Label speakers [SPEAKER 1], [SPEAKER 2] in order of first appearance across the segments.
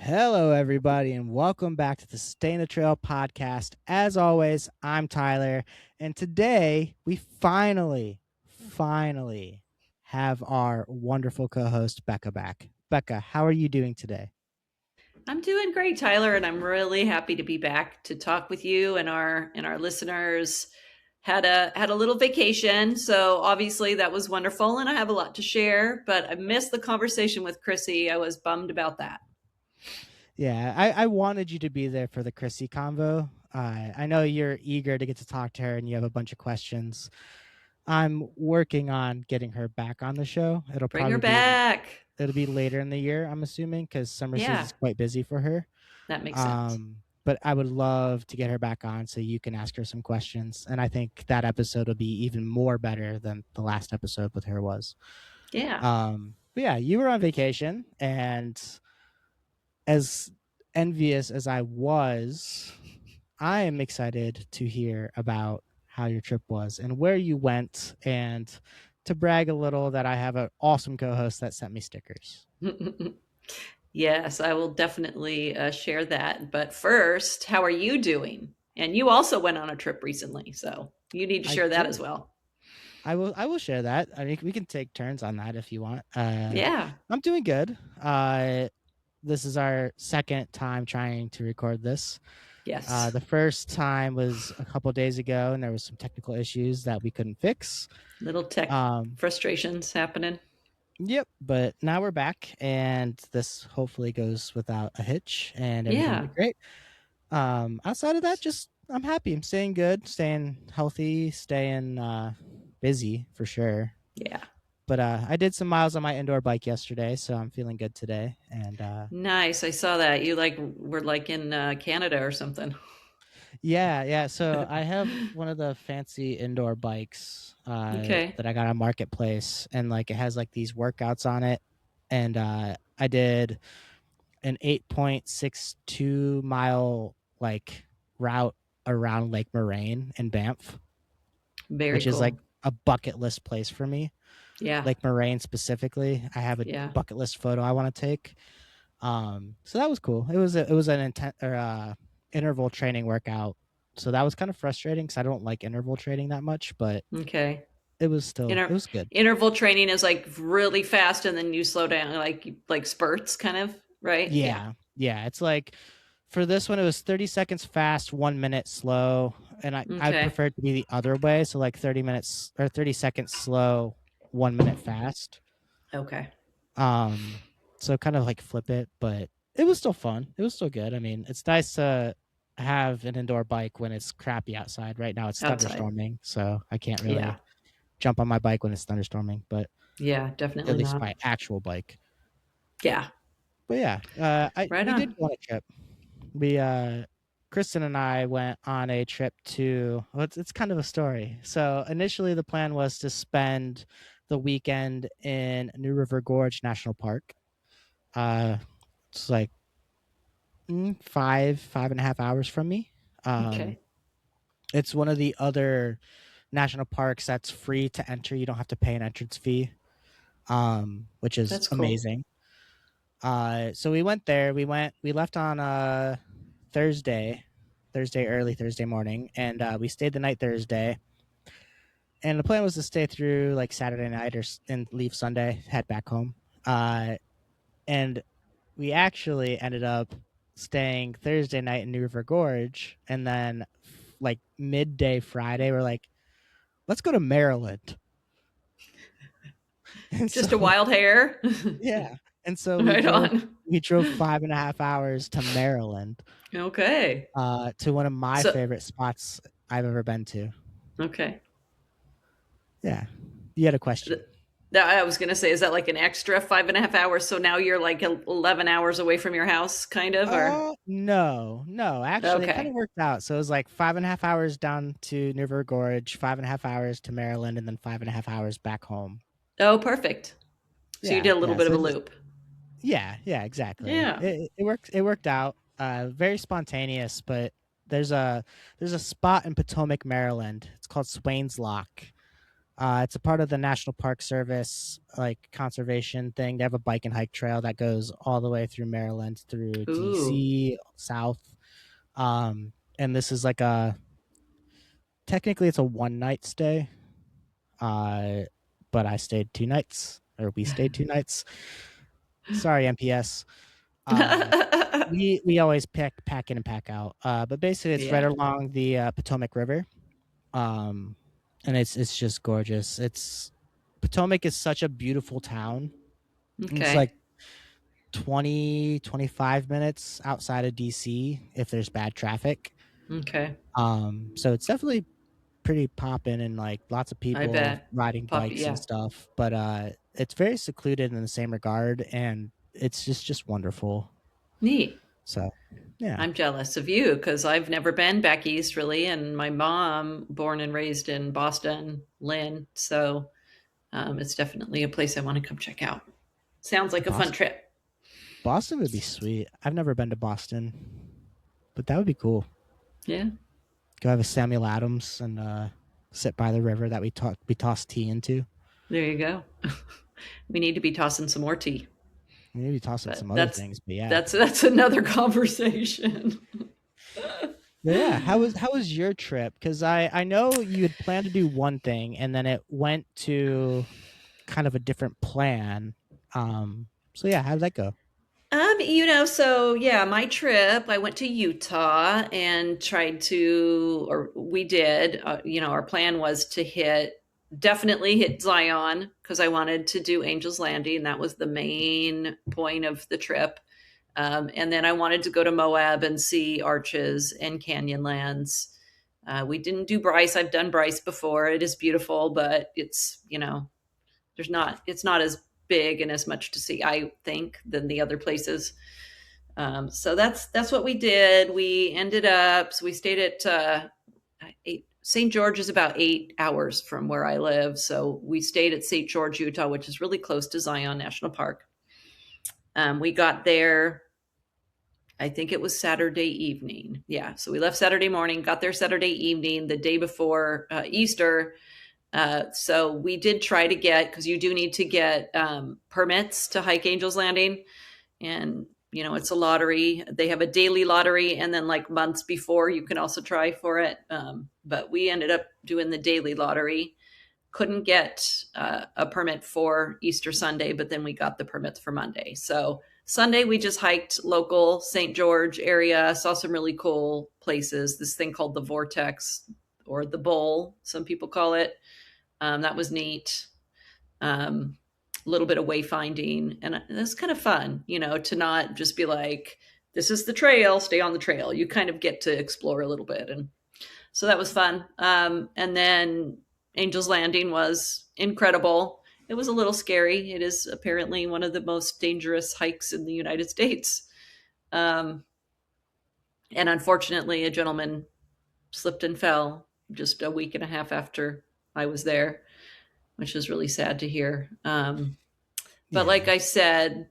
[SPEAKER 1] Hello, everybody, and welcome back to the Stay in the Trail podcast. As always, I'm Tyler, and today we finally have our wonderful co-host Becca back. Becca, how are you doing today?
[SPEAKER 2] I'm doing great, Tyler, and I'm really happy to be back to talk with you and our listeners. Had a little vacation, so obviously that was wonderful, and I have a lot to share. But I missed the conversation with Chrissy. I was bummed about that.
[SPEAKER 1] Yeah, I wanted you to be there for the Chrissy convo. I know you're eager to get to talk to her, and you have a bunch of questions. I'm working on getting her back on the show.
[SPEAKER 2] Bring her back.
[SPEAKER 1] It'll be later in the year, I'm assuming, because summer season
[SPEAKER 2] Yeah,
[SPEAKER 1] is quite busy for her.
[SPEAKER 2] that makes sense.
[SPEAKER 1] But I would love to get her back on so you can ask her some questions. And I think that episode will be even more better than the last episode with her was.
[SPEAKER 2] Yeah.
[SPEAKER 1] But yeah, you were on vacation, and as envious as I was, I am excited to hear about how your trip was and where you went, and to brag a little that I have an awesome co-host that sent me stickers.
[SPEAKER 2] Yes, I will definitely share that. But first, how are you doing? And you also went on a trip recently, so you need to
[SPEAKER 1] I
[SPEAKER 2] share that as
[SPEAKER 1] did.
[SPEAKER 2] well.
[SPEAKER 1] I will share that. I mean, we can take turns on that if you want.
[SPEAKER 2] Yeah.
[SPEAKER 1] I'm doing good. This is our second time trying to record this.
[SPEAKER 2] Yes.
[SPEAKER 1] The first time was a couple days ago, and there was some technical issues that we couldn't fix.
[SPEAKER 2] Little tech
[SPEAKER 1] Um,
[SPEAKER 2] frustrations happening.
[SPEAKER 1] yep, but now we're back, and this hopefully goes without a hitch, and everything will be
[SPEAKER 2] Yeah.
[SPEAKER 1] great. Outside of that, just I'm happy. I'm staying good, staying healthy, staying busy for sure.
[SPEAKER 2] Yeah.
[SPEAKER 1] But I did some miles on my indoor bike yesterday, so I'm feeling good today. And
[SPEAKER 2] Nice. I saw that. You were like in Canada or something.
[SPEAKER 1] yeah. So I have one of the fancy indoor bikes
[SPEAKER 2] Okay.
[SPEAKER 1] that I got on Marketplace, and like it has like these workouts on it. And I did an 8.62 mile like route around Lake Moraine in Banff,
[SPEAKER 2] Very
[SPEAKER 1] which is like
[SPEAKER 2] cool.
[SPEAKER 1] a bucket list place for me.
[SPEAKER 2] Yeah.
[SPEAKER 1] Lake Moraine specifically, I have a
[SPEAKER 2] Yeah.
[SPEAKER 1] bucket list photo I want to take. So that was cool. It was an interval training workout. So that was kind of frustrating because I don't like interval training that much, but
[SPEAKER 2] Okay.
[SPEAKER 1] it was good.
[SPEAKER 2] Interval training is like really fast and then you slow down like spurts kind of, right? Yeah.
[SPEAKER 1] Yeah. It's like for this one, it was 30 seconds fast, 1 minute slow, and I
[SPEAKER 2] Okay.
[SPEAKER 1] prefer it to be the other way. So like 30 minutes or 30 seconds slow, 1 minute fast.
[SPEAKER 2] Okay.
[SPEAKER 1] Um, so kind of like flip it, but it was still fun. It was still good. I mean, it's nice to have an indoor bike when it's crappy outside. Right now it's
[SPEAKER 2] Outside.
[SPEAKER 1] thunderstorming, so I can't
[SPEAKER 2] Yeah.
[SPEAKER 1] really jump on my bike when it's thunderstorming, but
[SPEAKER 2] Yeah,
[SPEAKER 1] at
[SPEAKER 2] definitely
[SPEAKER 1] least
[SPEAKER 2] not.
[SPEAKER 1] my actual bike.
[SPEAKER 2] Yeah.
[SPEAKER 1] But yeah, I
[SPEAKER 2] Right
[SPEAKER 1] we did
[SPEAKER 2] on.
[SPEAKER 1] go on a trip. We Kristen and I went on a trip to well, it's kind of a story. So initially the plan was to spend the weekend in New River Gorge National Park. Uh it's like 5.5 hours from me. Um,
[SPEAKER 2] Okay.
[SPEAKER 1] it's one of the other national parks that's free to enter. You don't have to pay an entrance fee, which is
[SPEAKER 2] That's cool.
[SPEAKER 1] amazing. So we went there. We left on early Thursday morning, and we stayed the night Thursday. And the plan was to stay through like Saturday night and leave Sunday, head back home. And we actually ended up staying Thursday night in New River Gorge, and then like midday Friday, we're like, let's go to Maryland. And
[SPEAKER 2] Just a
[SPEAKER 1] so
[SPEAKER 2] wild hair.
[SPEAKER 1] yeah, and so we
[SPEAKER 2] Right
[SPEAKER 1] drove
[SPEAKER 2] on.
[SPEAKER 1] we drove 5.5 hours to Maryland,
[SPEAKER 2] Okay.
[SPEAKER 1] to one of my
[SPEAKER 2] So,
[SPEAKER 1] favorite spots I've ever been to.
[SPEAKER 2] okay.
[SPEAKER 1] Yeah, you had a question.
[SPEAKER 2] I was going to say, is that like an extra 5.5 hours? So now you're like 11 hours away from your house, kind of, or?
[SPEAKER 1] No. Actually, it kind of
[SPEAKER 2] Okay.
[SPEAKER 1] worked out. So it was like 5.5 hours down to New River Gorge, 5.5 hours to Maryland, and then 5.5 hours back home.
[SPEAKER 2] Oh, perfect. So you did a little
[SPEAKER 1] Yeah.
[SPEAKER 2] bit of
[SPEAKER 1] So
[SPEAKER 2] a
[SPEAKER 1] just
[SPEAKER 2] loop.
[SPEAKER 1] yeah, exactly.
[SPEAKER 2] Yeah.
[SPEAKER 1] It worked. It worked out. Very spontaneous, but there's a there's a spot in Potomac, Maryland. It's called Swains Lock, It's a part of the National Park Service like conservation thing. They have a bike and hike trail that goes all the way through Maryland, through
[SPEAKER 2] Ooh.
[SPEAKER 1] DC, south. And this is like a technically it's a one night stay. Uh, but I stayed 2 nights, or we stayed 2 nights. Sorry, MPS. Uh, we always pack in and pack out. But basically, it's right
[SPEAKER 2] Yeah.
[SPEAKER 1] along the Potomac River. Um, and it's just gorgeous. It's Potomac is such a beautiful town. It's
[SPEAKER 2] Okay.
[SPEAKER 1] like 20-25 minutes outside of DC if there's bad traffic.
[SPEAKER 2] Okay.
[SPEAKER 1] So it's definitely pretty poppin' and like lots of
[SPEAKER 2] I
[SPEAKER 1] people
[SPEAKER 2] bet.
[SPEAKER 1] riding
[SPEAKER 2] Poppy,
[SPEAKER 1] bikes and
[SPEAKER 2] yeah.
[SPEAKER 1] stuff. But it's very secluded in the same regard, and it's just wonderful.
[SPEAKER 2] Neat.
[SPEAKER 1] So yeah,
[SPEAKER 2] I'm jealous of you because I've never been back east really, and my mom, born and raised in Boston, Lynn. So it's definitely a place I want to come check out. Sounds like a fun
[SPEAKER 1] Boston.
[SPEAKER 2] trip.
[SPEAKER 1] Boston would be sweet. I've never been to Boston, but that would be cool.
[SPEAKER 2] Yeah,
[SPEAKER 1] Go have a Samuel Adams and sit by the river that we tossed tea into.
[SPEAKER 2] there you go. We need to be tossing some more tea,
[SPEAKER 1] Maybe tossing
[SPEAKER 2] but
[SPEAKER 1] some other things, but yeah.
[SPEAKER 2] that's another conversation.
[SPEAKER 1] But yeah, how was your trip? Because I know you had planned to do one thing and then it went to kind of a different plan. So yeah, how did that go?
[SPEAKER 2] So yeah, my trip, I went to Utah and tried to, or we did, our plan was to definitely hit Zion because I wanted to do Angel's Landing. That was the main point of the trip. And then I wanted to go to Moab and see Arches and Canyonlands. We didn't do Bryce. I've done Bryce before. It is beautiful, but it's not as big and as much to see, I think, than the other places. So that's what we did. We ended up, so we stayed at St. George is about 8 hours from where I live. So we stayed at St. George, Utah, which is really close to Zion National Park. We got there, I think it was Saturday evening. Yeah. So we left Saturday morning, got there Saturday evening, the day before Easter. So we did try to get, because you do need to get permits to hike Angel's Landing. And, it's a lottery. They have a daily lottery. And then, like months before, you can also try for it. But we ended up doing the daily lottery. Couldn't get a permit for Easter Sunday, but then we got the permits for Monday. So Sunday, we just hiked local St. George area, saw some really cool places. This thing called the Vortex, or the Bowl, some people call it. That was neat. A little bit of wayfinding, and it's kind of fun, to not just be like, this is the trail, stay on the trail. You kind of get to explore a little bit, and so that was fun. And then Angel's Landing was incredible. It was a little scary. It is apparently one of the most dangerous hikes in the United States. Um, and unfortunately, a gentleman slipped and fell just a week and a half after I was there, which is really sad to hear. But like
[SPEAKER 1] Yeah.
[SPEAKER 2] I said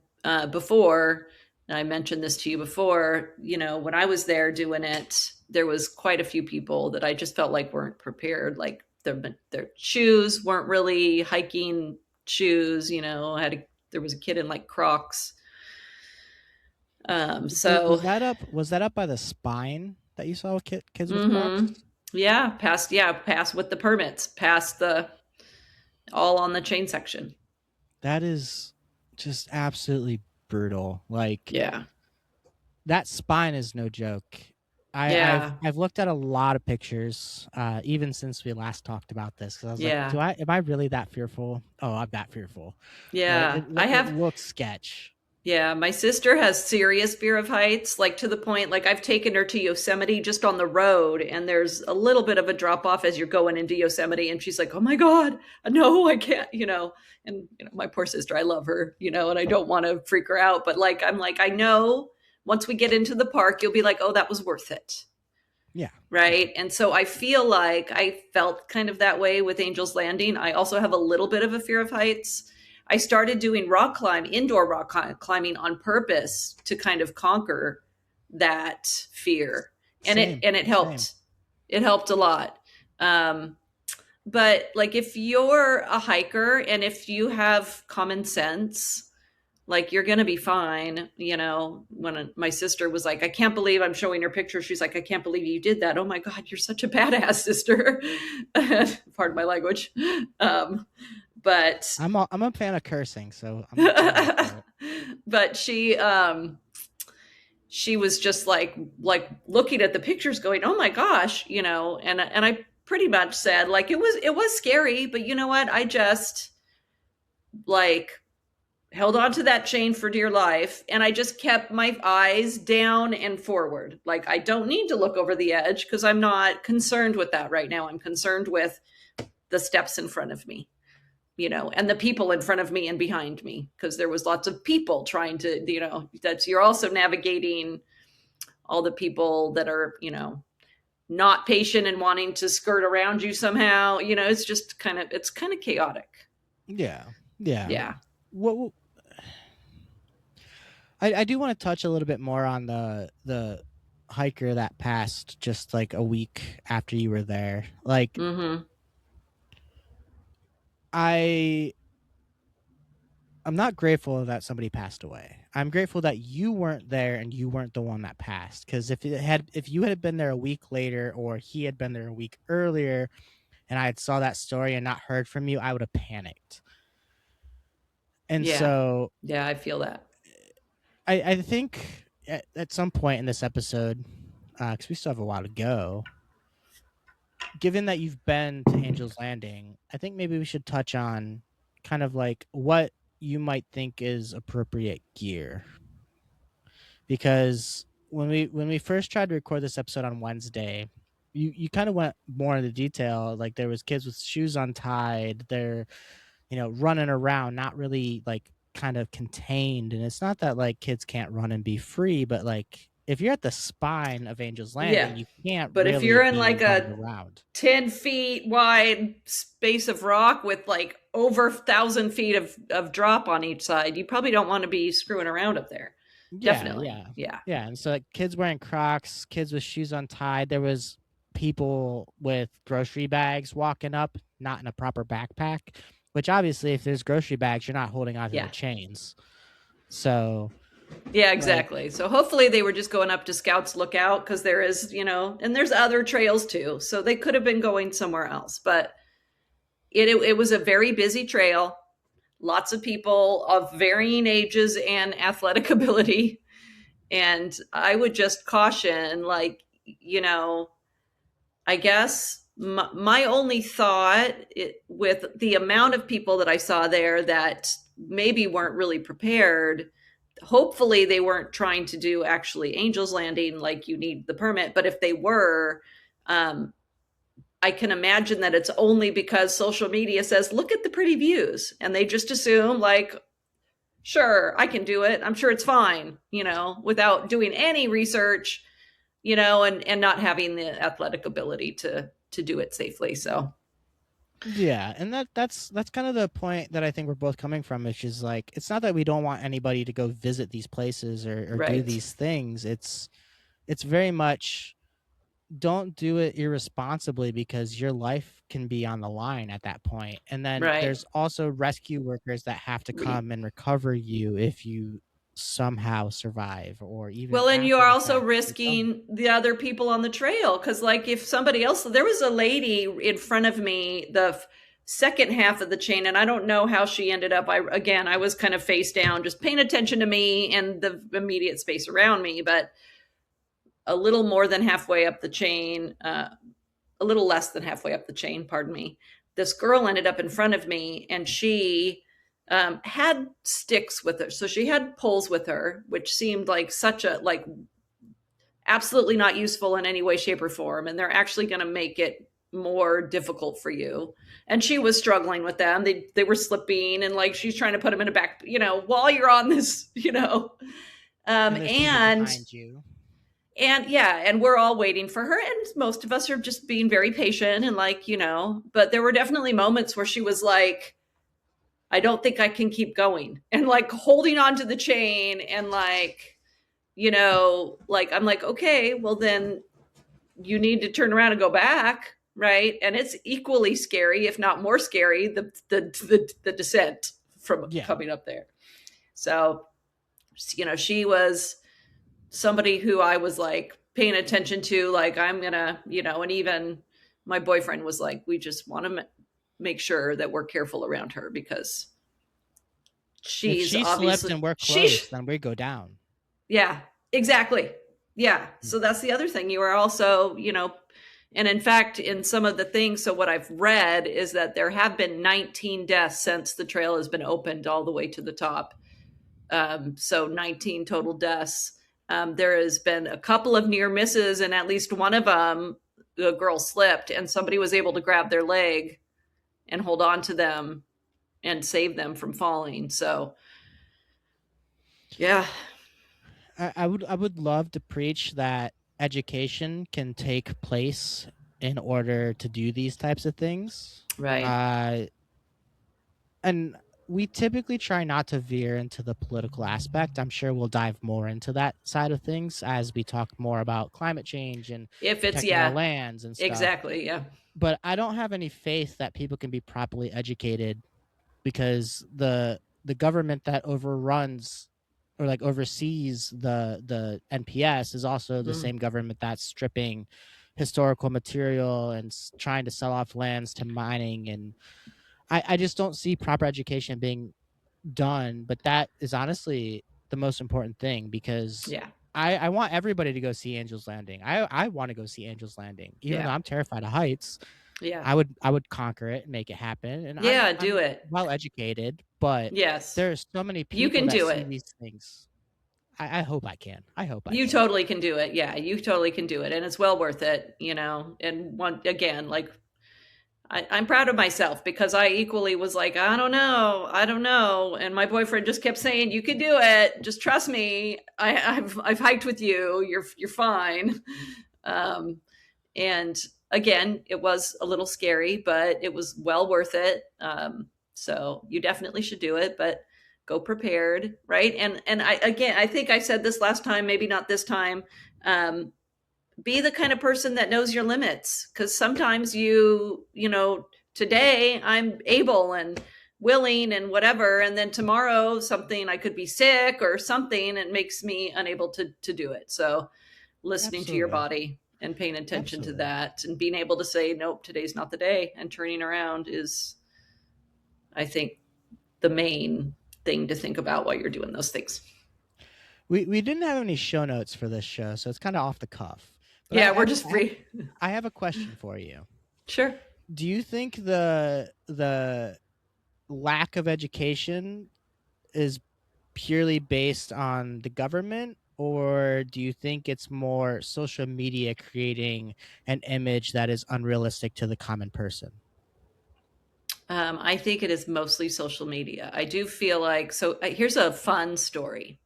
[SPEAKER 2] before, and I mentioned this to you before, when I was there doing it, there was quite a few people that I just felt like weren't prepared. Like their shoes weren't really hiking shoes. There was a kid in like Crocs.
[SPEAKER 1] Was
[SPEAKER 2] So,
[SPEAKER 1] that up by the spine that you saw kids with Crocs?
[SPEAKER 2] mm-hmm. Passed with the permits, passed the all on the chain section.
[SPEAKER 1] That is just absolutely brutal. Like
[SPEAKER 2] Yeah.
[SPEAKER 1] that spine is no joke.
[SPEAKER 2] Yeah.
[SPEAKER 1] I've looked at a lot of pictures, even since we last talked about this, because I was like,
[SPEAKER 2] Yeah.
[SPEAKER 1] am I really that fearful? Oh, I'm that fearful. Like
[SPEAKER 2] Yeah. I
[SPEAKER 1] it
[SPEAKER 2] have
[SPEAKER 1] looks sketch.
[SPEAKER 2] Yeah, my sister has serious fear of heights, like to the point, like I've taken her to Yosemite just on the road, and there's a little bit of a drop off as you're going into Yosemite, and she's like, "Oh my God, no, I can't," And my poor sister, I love her, and I don't want to freak her out, but like I'm like, I know once we get into the park, you'll be like, "Oh, that was worth it."
[SPEAKER 1] Yeah. Yeah.
[SPEAKER 2] Right. And so I feel like I felt kind of that way with Angel's Landing. I also have a little bit of a fear of heights. I started doing indoor rock climbing on purpose to kind of conquer that fear. And it
[SPEAKER 1] Same.
[SPEAKER 2] and it
[SPEAKER 1] Same.
[SPEAKER 2] helped. It helped a lot. Um, but like if you're a hiker and if you have common sense, like you're gonna be fine. When my sister was like, I can't believe I'm showing her picture, she's like, I can't believe you did that. Oh my god, you're such a badass, sister. Pardon my language. But
[SPEAKER 1] I'm a fan of cursing, so I'm here for it.
[SPEAKER 2] but she was just like looking at the pictures going, oh my gosh, and I pretty much said, like, it was scary, but you know what, I just like held on to that chain for dear life, and I just kept my eyes down and forward. Like, I don't need to look over the edge because I'm not concerned with that right now. I'm concerned with the steps in front of me, and the people in front of me and behind me, because there was lots of people trying to, that's, you're also navigating all the people that are, not patient and wanting to skirt around you somehow. It's kind of chaotic.
[SPEAKER 1] Yeah, yeah.
[SPEAKER 2] Yeah.
[SPEAKER 1] What I do want to touch a little bit more on the hiker that passed just like a week after you were there. Like,
[SPEAKER 2] Mm-hmm.
[SPEAKER 1] I I'm not grateful that somebody passed away. I'm grateful that you weren't there and you weren't the one that passed. Because if you had been there a week later or he had been there a week earlier, and I had saw that story and not heard from you, I would have panicked. And
[SPEAKER 2] Yeah.
[SPEAKER 1] so
[SPEAKER 2] Yeah, I feel that.
[SPEAKER 1] I think at some point in this episode, because we still have a while to go, given that you've been to Angel's Landing, I think maybe we should touch on kind of like what you might think is appropriate gear. Because when we first tried to record this episode on Wednesday, you kind of went more into detail. Like there was kids with shoes untied, they're running around, not really like kind of contained. And it's not that like kids can't run and be free, but like if you're at the spine of Angel's
[SPEAKER 2] Yeah.
[SPEAKER 1] Landing, you can't
[SPEAKER 2] But if
[SPEAKER 1] really
[SPEAKER 2] you're in
[SPEAKER 1] be
[SPEAKER 2] like
[SPEAKER 1] running
[SPEAKER 2] a
[SPEAKER 1] around.
[SPEAKER 2] 10 feet wide space of rock with like over 1,000 feet of drop on each side, you probably don't want to be screwing around up there.
[SPEAKER 1] Yeah,
[SPEAKER 2] Definitely.
[SPEAKER 1] yeah,
[SPEAKER 2] Yeah.
[SPEAKER 1] yeah. And so like kids wearing Crocs, kids with shoes untied. There was people with grocery bags walking up, not in a proper backpack. Which obviously, if there's grocery bags, you're not holding onto
[SPEAKER 2] Yeah.
[SPEAKER 1] the chains. So
[SPEAKER 2] Yeah,
[SPEAKER 1] like,
[SPEAKER 2] exactly. So hopefully they were just going up to Scouts Lookout, because there is, and there's other trails too. So they could have been going somewhere else. But it was a very busy trail, lots of people of varying ages and athletic ability. And I would just caution, like, I guess my only thought, with the amount of people that I saw there that maybe weren't really prepared, hopefully they weren't trying to do actually Angel's Landing, like you need the permit. But if they were, um, I can imagine that it's only because social media says, look at the pretty views. And they just assume, like, sure, I can do it. I'm sure it's fine, without doing any research, and not having the athletic ability to do it safely. So,
[SPEAKER 1] yeah, and that's kind of the point that I think we're both coming from, which is like it's not that we don't want anybody to go visit these places or do
[SPEAKER 2] right,
[SPEAKER 1] these things. It's very much don't do it irresponsibly because your life can be on the line at that point. And then
[SPEAKER 2] right.
[SPEAKER 1] there's also rescue workers that have to
[SPEAKER 2] We,
[SPEAKER 1] come and recover you if you somehow survive or even
[SPEAKER 2] well, and you
[SPEAKER 1] after
[SPEAKER 2] are
[SPEAKER 1] the
[SPEAKER 2] also
[SPEAKER 1] fact you don't.
[SPEAKER 2] risking the other people on the trail, because, like, if somebody else, there was a lady in front of me, the second half of the chain, and I don't know how she ended up. I was kind of face down, just paying attention to me and the immediate space around me, but a little more than halfway up the chain, a little less than halfway up the chain, pardon me, this girl ended up in front of me, and she had sticks with her. So she had poles with her, which seemed like such a, like, absolutely not useful in any way, shape, or form. And they're actually going to make it more difficult for you. And she was struggling with them. They were slipping, and like she's trying to put them in a back, while you're on this,
[SPEAKER 1] And there's people
[SPEAKER 2] and
[SPEAKER 1] behind you.
[SPEAKER 2] and yeah, and we're all waiting for her, and most of us are just being very patient, and like, but there were definitely moments where she was like, I don't think I can keep going, and like holding on to the chain, and like, like, I'm like, okay, well then you need to turn around and go back, right? And it's equally scary, if not more scary, the descent from
[SPEAKER 1] Yeah.
[SPEAKER 2] coming up there. So, she was somebody who I was like paying attention to, like, I'm gonna, and even my boyfriend was like, we just want to make sure that we're careful around her because
[SPEAKER 1] If
[SPEAKER 2] she's
[SPEAKER 1] she slipped
[SPEAKER 2] obviously
[SPEAKER 1] and we're
[SPEAKER 2] she's
[SPEAKER 1] close, then we go down.
[SPEAKER 2] yeah, exactly. Yeah.
[SPEAKER 1] Mm.
[SPEAKER 2] So that's the other thing. You are also, and in fact, in some of the things, so what I've read is that there have been 19 deaths since the trail has been opened all the way to the top. So 19 total deaths. There has been a couple of near misses, and at least one of them, the girl slipped, and somebody was able to grab their leg and hold on to them and save them from falling. So, yeah,
[SPEAKER 1] I would love to preach that education can take place in order to do these types of things.
[SPEAKER 2] right.
[SPEAKER 1] Uh, and we typically try not to veer into the political aspect. I'm sure we'll dive more into that side of things as we talk more about climate change and
[SPEAKER 2] If it's,
[SPEAKER 1] protecting our
[SPEAKER 2] yeah,
[SPEAKER 1] lands and stuff.
[SPEAKER 2] exactly. Yeah.
[SPEAKER 1] But I don't have any faith that people can be properly educated because the government that overruns or like oversees the NPS is also the
[SPEAKER 2] Mm,
[SPEAKER 1] same government that's stripping historical material and trying to sell off lands to mining. And I just don't see proper education being done, but that is honestly the most important thing because
[SPEAKER 2] yeah.
[SPEAKER 1] I want everybody to go see Angel's Landing. I want to go see Angel's Landing, even though
[SPEAKER 2] Yeah.
[SPEAKER 1] I'm terrified of heights.
[SPEAKER 2] Yeah.
[SPEAKER 1] I would conquer it and make it happen. And I'm
[SPEAKER 2] Yeah. Do
[SPEAKER 1] I'm
[SPEAKER 2] it.
[SPEAKER 1] well educated, but
[SPEAKER 2] Yes.
[SPEAKER 1] there's so many
[SPEAKER 2] You
[SPEAKER 1] people
[SPEAKER 2] can
[SPEAKER 1] that
[SPEAKER 2] do
[SPEAKER 1] see
[SPEAKER 2] it.
[SPEAKER 1] these things. I hope I can. I hope I
[SPEAKER 2] You
[SPEAKER 1] can.
[SPEAKER 2] totally can do it. Yeah. You totally can do it. And it's well worth it, And one, again, like, I'm proud of myself because I equally was like, I don't know, I don't know, and my boyfriend just kept saying, "You can do it. Just trust me. I've hiked with you. You're fine." Um, and again, it was a little scary, but it was well worth it. So you definitely should do it, but go prepared, right? And I think I said this last time, maybe not this time. Um, be the kind of person that knows your limits because sometimes today I'm able and willing and whatever, and then tomorrow something, I could be sick or something, it makes me unable to do it. So listening to your
[SPEAKER 1] Absolutely.
[SPEAKER 2] body and paying attention to
[SPEAKER 1] Absolutely.
[SPEAKER 2] that and being able to say nope, today's not the day, and turning around is, I think, the main thing to think about while you're doing those things.
[SPEAKER 1] We didn't have any show notes for this show, so it's kind of off the cuff. But
[SPEAKER 2] Yeah, we're just free.
[SPEAKER 1] I have a question for you.
[SPEAKER 2] Sure.
[SPEAKER 1] Do you think the lack of education is purely based on the government, or do you think it's more social media creating an image that is unrealistic to the common person?
[SPEAKER 2] I think it is mostly social media. I do feel like, so here's a fun story.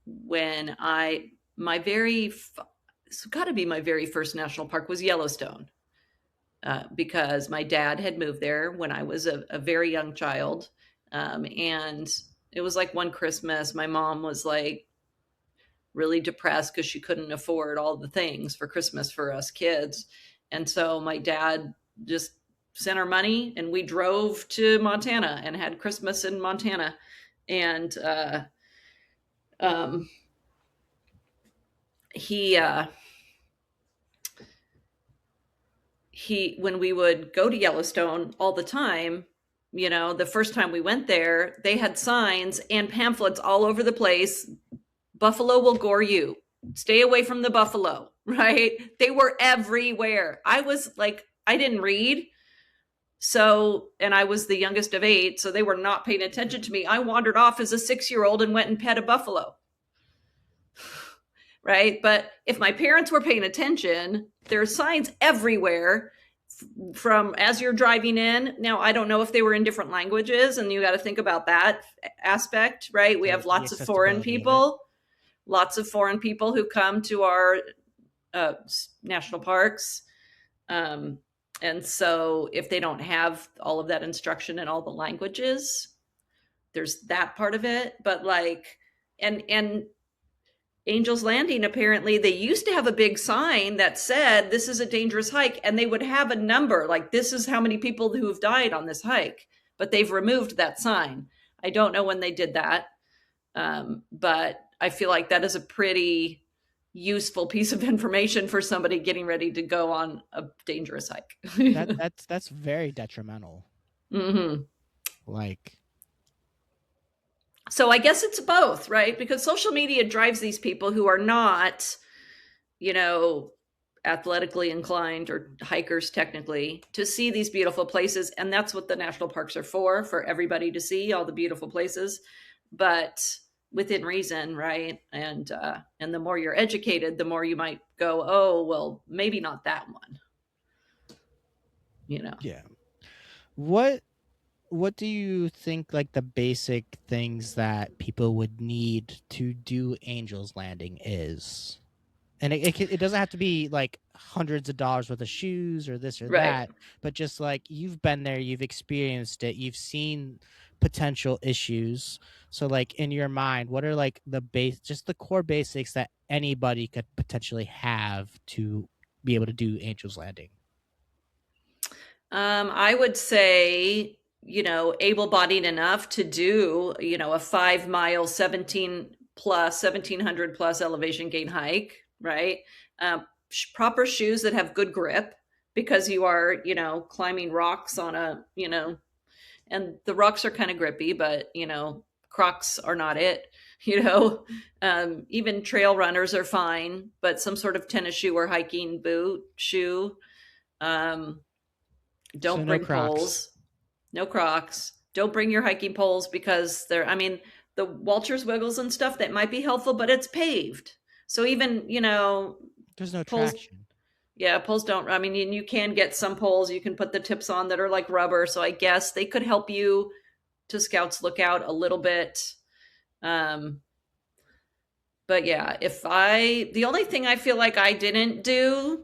[SPEAKER 2] When my very, it's got to be my very first national park was Yellowstone, because my dad had moved there when I was a very young child. And it was like one Christmas, my mom was like really depressed because she couldn't afford all the things for Christmas for us kids. And so my dad just sent our money and we drove to Montana and had Christmas in Montana. And um, he, when we would go to Yellowstone all the time, the first time we went there, they had signs and pamphlets all over the place. Buffalo will gore you. Stay away from the buffalo, right? They were everywhere. I was like, I didn't read. So, and I was the youngest of 8, so they were not paying attention to me. I wandered off as a 6-year-old and went and pet a buffalo, right? But if my parents were paying attention, there are signs everywhere from as you're driving in. Now, I don't know if they were in different languages, and you got to think about that aspect, right? We have
[SPEAKER 1] The
[SPEAKER 2] lots of foreign
[SPEAKER 1] accessibility of it.
[SPEAKER 2] people, who come to our uh, national parks. And so if they don't have all of that instruction in all the languages, there's that part of it. But like, and Angel's Landing, apparently, they used to have a big sign that said, this is a dangerous hike, and they would have a number, like, this is how many people who have died on this hike. But they've removed that sign. I don't know when they did that, but I feel like that is a pretty useful piece of information for somebody getting ready to go on a dangerous hike.
[SPEAKER 1] That's very detrimental.
[SPEAKER 2] Mm-hmm.
[SPEAKER 1] Like,
[SPEAKER 2] So I guess it's both, right? Because social media drives these people who are not, you know, athletically inclined or hikers technically to see these beautiful places. And that's what the national parks are for everybody to see all the beautiful places, but within reason, right? And the more you're educated, the more you might go, oh, well, maybe not that one, you know.
[SPEAKER 1] yeah. What do you think, like, the basic things that people would need to do Angel's Landing is? And it doesn't have to be like hundreds of dollars worth of shoes or this or
[SPEAKER 2] Right.
[SPEAKER 1] that, but just like, you've been there, you've experienced it, you've seen potential issues. So like, in your mind, what are like just the core basics that anybody could potentially have to be able to do Angel's Landing?
[SPEAKER 2] I would say, able-bodied enough to do, a 5 mile, 1700 plus elevation gain hike, right? Proper shoes that have good grip, because you are, climbing rocks on and the rocks are kind of grippy, but, Crocs are not it, you know. Even trail runners are fine, but some sort of tennis shoe or hiking boot shoe. Um,
[SPEAKER 1] So
[SPEAKER 2] don't
[SPEAKER 1] no
[SPEAKER 2] bring
[SPEAKER 1] Crocs.
[SPEAKER 2] poles. No Crocs. Don't bring your hiking poles, because I mean, the Walters Wiggles and stuff, that might be helpful, but it's paved. So even,
[SPEAKER 1] There's no
[SPEAKER 2] poles,
[SPEAKER 1] traction.
[SPEAKER 2] yeah, poles don't, I mean, you can get some poles, you can put the tips on that are like rubber. So I guess they could help you to Scouts Lookout a little bit. Um, but yeah, the only thing I feel like I didn't do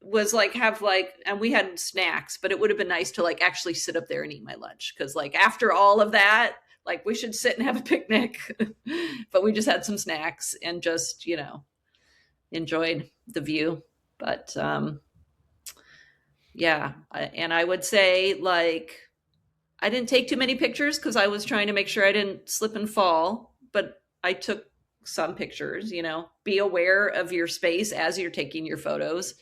[SPEAKER 2] was like have like, and we had snacks, but it would have been nice to like actually sit up there and eat my lunch, because like after all of that, like we should sit and have a picnic. But we just had some snacks and just enjoyed the view. But yeah, and I would say, like, I didn't take too many pictures because I was trying to make sure I didn't slip and fall, but I took some pictures. Be aware of your space as you're taking your photos.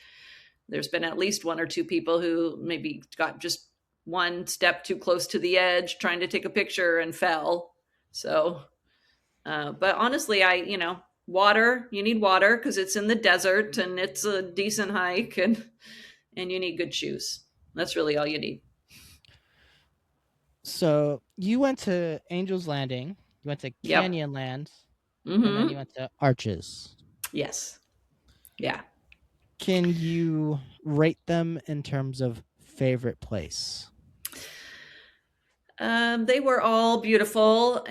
[SPEAKER 2] There's been at least one or two people who maybe got just one step too close to the edge trying to take a picture and fell. So, but honestly, water, you need water because it's in the desert and it's a decent hike, and you need good shoes. That's really all you need.
[SPEAKER 1] So you went to Angel's Landing, you went to
[SPEAKER 2] Yep.
[SPEAKER 1] Canyonland, and then you
[SPEAKER 2] Mm-hmm.
[SPEAKER 1] went to Arches.
[SPEAKER 2] Yes. Yeah.
[SPEAKER 1] Can you rate them in terms of favorite place?
[SPEAKER 2] They were all beautiful.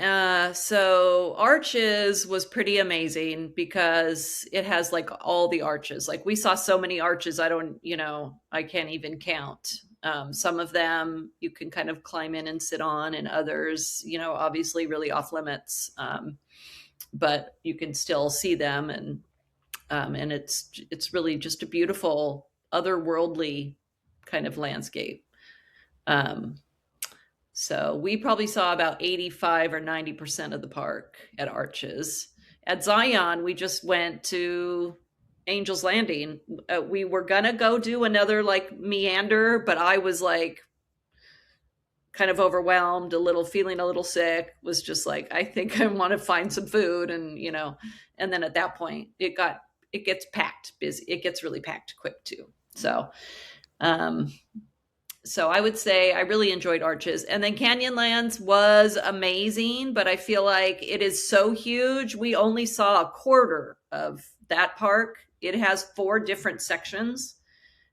[SPEAKER 2] So Arches was pretty amazing because it has like all the arches. Like we saw so many arches, I can't even count. Some of them you can kind of climb in and sit on, and others, obviously really off limits. But you can still see them, and it's really just a beautiful, otherworldly kind of landscape. Um, so we probably saw about 85 or 90% of the park at Arches. At Zion, we just went to Angel's Landing. We were going to go do another like meander, but I was like kind of overwhelmed, feeling a little sick, was just like, I think I want to find some food. And then at that point, it gets packed busy. It gets really packed quick too. Um, so I would say I really enjoyed Arches. And then Canyonlands was amazing, but I feel like it is so huge. We only saw a quarter of that park. It has 4 different sections.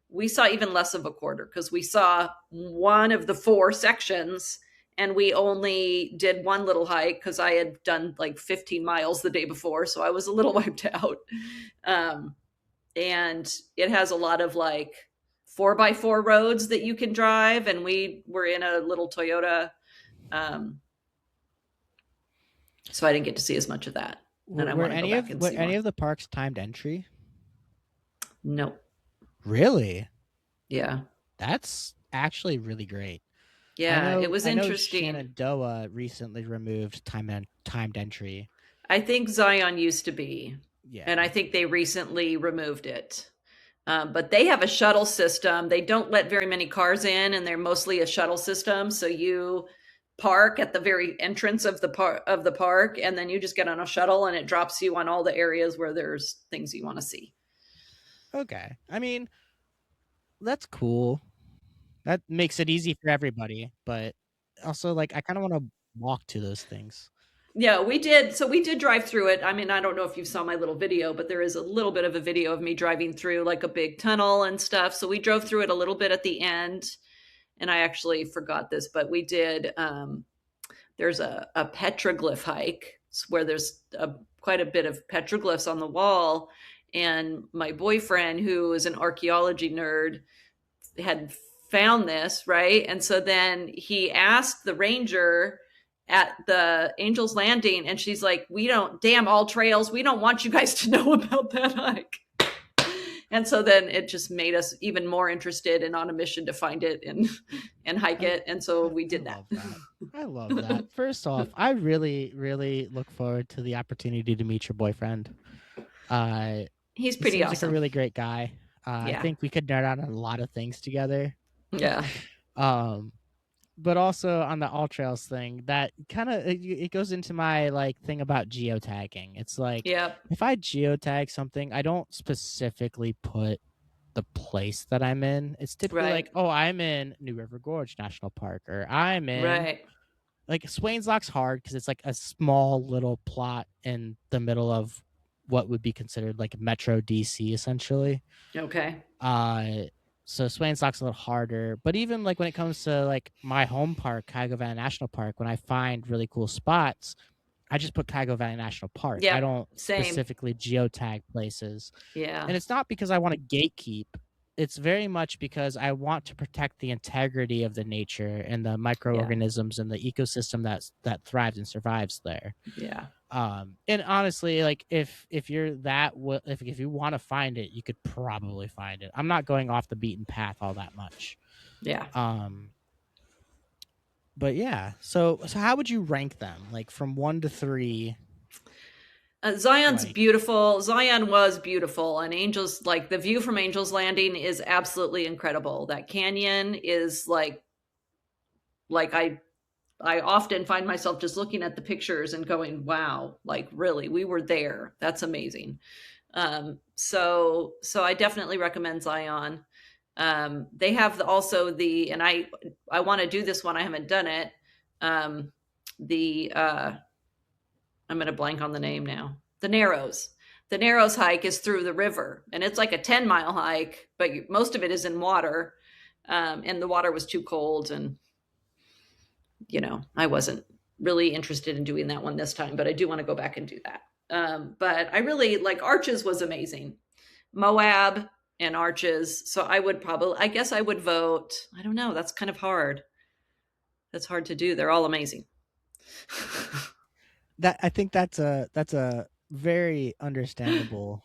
[SPEAKER 2] We saw even less of a quarter because we saw one of the 4 sections, and we only did one little hike because I had done like 15 miles the day before. So I was a little wiped out. And it has a lot of like 4x4 roads that you can drive, and we were in a little Toyota, so I didn't get to see as much of that. and I want to go back and
[SPEAKER 1] were
[SPEAKER 2] see
[SPEAKER 1] any
[SPEAKER 2] more.
[SPEAKER 1] of the parks timed entry?
[SPEAKER 2] No.
[SPEAKER 1] Really?
[SPEAKER 2] Yeah.
[SPEAKER 1] That's actually really great.
[SPEAKER 2] Yeah, it was
[SPEAKER 1] I know
[SPEAKER 2] interesting.
[SPEAKER 1] Shenandoah recently removed timed entry.
[SPEAKER 2] I think Zion used to be, and I
[SPEAKER 1] Yeah.
[SPEAKER 2] think they recently removed it. But they have a shuttle system. They don't let very many cars in, and they're mostly a shuttle system. So you park at the very entrance of the park, and then you just get on a shuttle, and it drops you on all the areas where there's things you want to see.
[SPEAKER 1] Okay. I mean, that's cool. That makes it easy for everybody, but also like I kind of want to walk to those things.
[SPEAKER 2] Yeah, we did. So we did drive through it. I mean, I don't know if you saw my little video, but there is a little bit of a video of me driving through like a big tunnel and stuff. So we drove through it a little bit at the end. And I actually forgot this, but we did. There's a petroglyph hike where there's quite a bit of petroglyphs on the wall. And my boyfriend, who is an archaeology nerd, had found this, right? And so then he asked the ranger at the Angel's Landing, and she's like, "We don't, damn all trails, we don't want you guys to know about that hike." And so then it just made us even more interested and on a mission to find it and hike
[SPEAKER 1] I
[SPEAKER 2] it. And so we
[SPEAKER 1] I
[SPEAKER 2] did that.
[SPEAKER 1] love that. I love that. First off, I really really look forward to the opportunity to meet your boyfriend. Uh
[SPEAKER 2] He's
[SPEAKER 1] he
[SPEAKER 2] pretty
[SPEAKER 1] seems like a
[SPEAKER 2] awesome.
[SPEAKER 1] really great guy. I
[SPEAKER 2] Yeah.
[SPEAKER 1] think we could nerd out on a lot of things together.
[SPEAKER 2] Yeah.
[SPEAKER 1] Um but also on the all trails thing, that kind of it goes into my like thing about geotagging. It's like
[SPEAKER 2] Yep.
[SPEAKER 1] if I geotag something, I don't specifically put the place that I'm in. It's typically like,
[SPEAKER 2] Right.
[SPEAKER 1] oh, I'm in New River Gorge National Park, or I'm in
[SPEAKER 2] Right.
[SPEAKER 1] like Swains Lock's hard because it's like a small little plot in the middle of what would be considered like Metro DC essentially.
[SPEAKER 2] Okay.
[SPEAKER 1] Uh, so Swains Lock's a little harder, but even like when it comes to like my home park, Cuyahoga Valley National Park, when I find really cool spots, I just put Cuyahoga Valley National Park. I
[SPEAKER 2] Yep.
[SPEAKER 1] don't
[SPEAKER 2] Same.
[SPEAKER 1] specifically geotag places.
[SPEAKER 2] Yeah.
[SPEAKER 1] And it's not because I want to gatekeep. It's very much because I want to protect the integrity of the nature and the
[SPEAKER 2] Yeah.
[SPEAKER 1] microorganisms and the ecosystem that thrives and survives there.
[SPEAKER 2] Yeah.
[SPEAKER 1] And honestly, like if you're that if you want to find it, you could probably find it. I'm not going off the beaten path all that much.
[SPEAKER 2] Yeah.
[SPEAKER 1] Um, but yeah. So how would you rank them? Like from 1 to 3?
[SPEAKER 2] Zion's
[SPEAKER 1] Like
[SPEAKER 2] beautiful. Zion was beautiful, and Angels, like the view from Angels Landing, is absolutely incredible. That canyon is like I often find myself just looking at the pictures and going, "Wow, like really, we were there. That's amazing." So I definitely recommend Zion. They have also and I want to do this one. I haven't done it. The I'm going to blank on the name now. The Narrows. The Narrows hike is through the river, and it's like a 10-mile hike, but most of it is in water. And the water was too cold, and I wasn't really interested in doing that one this time, but I do want to go back and do that. But I really like Arches was amazing. Moab and Arches. So I guess I would vote. I don't know. That's kind of hard. That's hard to do. They're all amazing.
[SPEAKER 1] that, I think that's a very understandable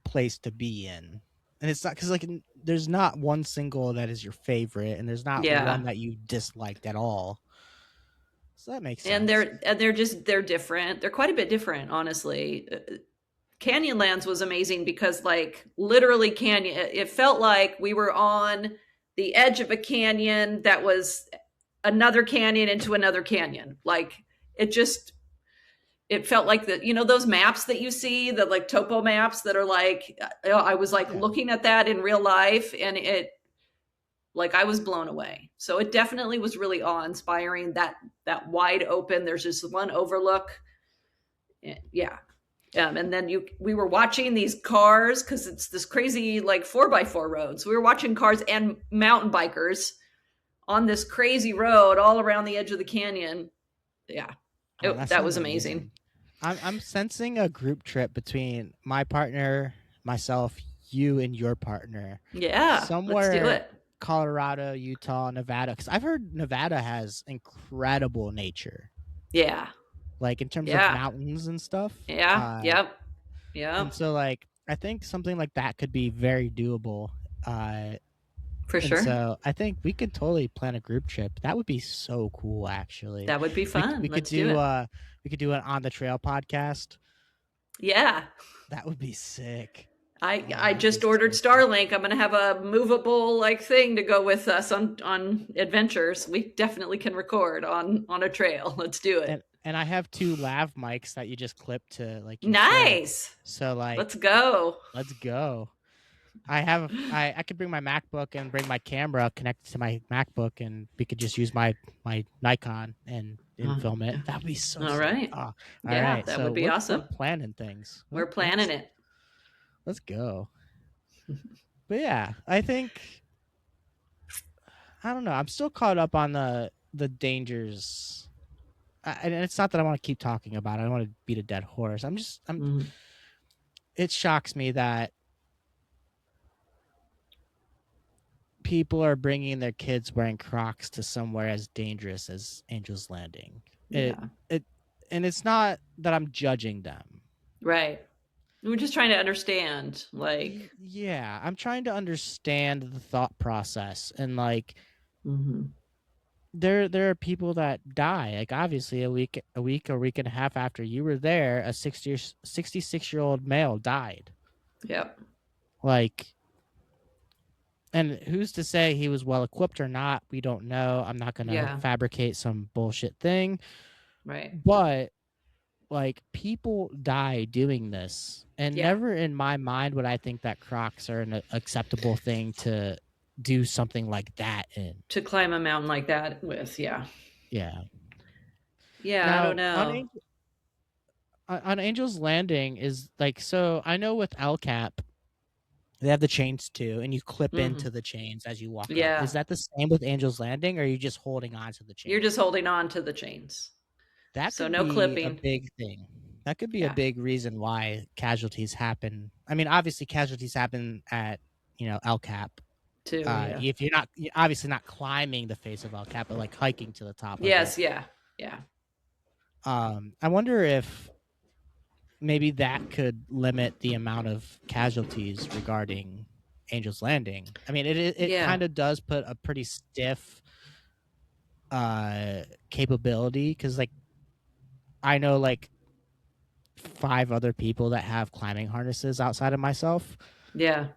[SPEAKER 1] place to be in. And it's not because like there's not one single that is your favorite, and there's not one
[SPEAKER 2] Yeah.
[SPEAKER 1] that you disliked at all. So that makes
[SPEAKER 2] And
[SPEAKER 1] sense.
[SPEAKER 2] they're different. They're quite a bit different, honestly. Canyonlands was amazing because like literally canyon, it felt like we were on the edge of a canyon that was another canyon into another canyon. Like it felt like those maps that you see, the like topo maps that are like, I was like
[SPEAKER 1] Yeah.
[SPEAKER 2] looking at that in real life, and like I was blown away. So it definitely was really awe-inspiring, that wide open, there's just one overlook. Yeah. And then we were watching these cars because it's this crazy like 4x4 road. So we were watching cars and mountain bikers on this crazy road all around the edge of the canyon. Yeah,
[SPEAKER 1] Oh, that
[SPEAKER 2] that
[SPEAKER 1] sounds
[SPEAKER 2] was amazing.
[SPEAKER 1] amazing. I'm sensing a group trip between my partner, myself, you, and your partner,
[SPEAKER 2] Yeah, let's do
[SPEAKER 1] somewhere
[SPEAKER 2] it.
[SPEAKER 1] Colorado, Utah, Nevada. Because I've heard Nevada has incredible nature.
[SPEAKER 2] Yeah,
[SPEAKER 1] like in terms of
[SPEAKER 2] Yeah.
[SPEAKER 1] mountains and stuff.
[SPEAKER 2] Yeah. Yep.
[SPEAKER 1] And
[SPEAKER 2] Yep.
[SPEAKER 1] so like I think something like that could be very doable. Uh,
[SPEAKER 2] For
[SPEAKER 1] and
[SPEAKER 2] sure.
[SPEAKER 1] so I think we could totally plan a group trip. That would be so cool, actually.
[SPEAKER 2] That would be fun.
[SPEAKER 1] We could
[SPEAKER 2] Let's do it.
[SPEAKER 1] we could do an on the trail podcast.
[SPEAKER 2] Yeah.
[SPEAKER 1] That would be sick. Oh,
[SPEAKER 2] I
[SPEAKER 1] that'd be
[SPEAKER 2] just ordered
[SPEAKER 1] so cool.
[SPEAKER 2] Starlink. I'm going to have a movable like thing to go with us on adventures. We definitely can record on a trail. Let's do it.
[SPEAKER 1] And I have two lav mics that you just clip to like your shirt.
[SPEAKER 2] Nice.
[SPEAKER 1] So
[SPEAKER 2] Let's
[SPEAKER 1] like,
[SPEAKER 2] go.
[SPEAKER 1] let's go. I could bring my MacBook and bring my camera connected to my MacBook, and we could just use my Nikon and film it. That'd be so
[SPEAKER 2] All
[SPEAKER 1] sick.
[SPEAKER 2] right.
[SPEAKER 1] Oh, all
[SPEAKER 2] Yeah,
[SPEAKER 1] right.
[SPEAKER 2] that would
[SPEAKER 1] So
[SPEAKER 2] be
[SPEAKER 1] we're
[SPEAKER 2] awesome.
[SPEAKER 1] planning things.
[SPEAKER 2] We're planning it.
[SPEAKER 1] Let's go. But yeah, I think I don't know. I'm still caught up on the dangers. And it's not that I want to keep talking about it. I don't want to beat a dead horse. I'm.
[SPEAKER 2] Mhm.
[SPEAKER 1] It shocks me that people are bringing their kids wearing Crocs to somewhere as dangerous as Angel's Landing.
[SPEAKER 2] Yeah.
[SPEAKER 1] It and it's not that I'm judging them.
[SPEAKER 2] Right. We're just trying to understand like
[SPEAKER 1] Yeah, I'm trying to understand the thought process, and like
[SPEAKER 2] mhm.
[SPEAKER 1] there are people that die. Like obviously a week and a half after you were there, a 66-year-old male died.
[SPEAKER 2] Yep.
[SPEAKER 1] Like, and who's to say he was well equipped or not? We don't know. I'm not gonna
[SPEAKER 2] Yeah.
[SPEAKER 1] fabricate some bullshit thing.
[SPEAKER 2] Right.
[SPEAKER 1] But like people die doing this, and
[SPEAKER 2] Yeah.
[SPEAKER 1] never in my mind would I think that Crocs are an acceptable thing to do something like that in.
[SPEAKER 2] To climb a mountain like that with, yeah.
[SPEAKER 1] Yeah.
[SPEAKER 2] Yeah, I don't
[SPEAKER 1] Now
[SPEAKER 2] know.
[SPEAKER 1] On Angel's Landing is like, so I know with El Cap they have the chains too, and you clip into
[SPEAKER 2] Mhm.
[SPEAKER 1] the chains as you walk up. Is
[SPEAKER 2] Yeah.
[SPEAKER 1] that the same with Angel's Landing, or are you just holding on to the
[SPEAKER 2] You're just
[SPEAKER 1] chains?
[SPEAKER 2] holding on to the chains.
[SPEAKER 1] That
[SPEAKER 2] So
[SPEAKER 1] could
[SPEAKER 2] no
[SPEAKER 1] be a
[SPEAKER 2] clipping.
[SPEAKER 1] big thing. That could be a
[SPEAKER 2] Yeah.
[SPEAKER 1] big reason why casualties happen. I mean, obviously casualties happen at, El Cap.
[SPEAKER 2] Too, yeah.
[SPEAKER 1] If you're obviously not climbing the face of El Cap, but like hiking to the top of it.
[SPEAKER 2] Yes, yeah. Yeah.
[SPEAKER 1] I wonder if maybe that could limit the amount of casualties regarding Angel's Landing. I mean, it
[SPEAKER 2] Yeah.
[SPEAKER 1] kind of does put a pretty stiff capability, because like I know like 5 other people that have climbing harnesses outside of myself.
[SPEAKER 2] Yeah.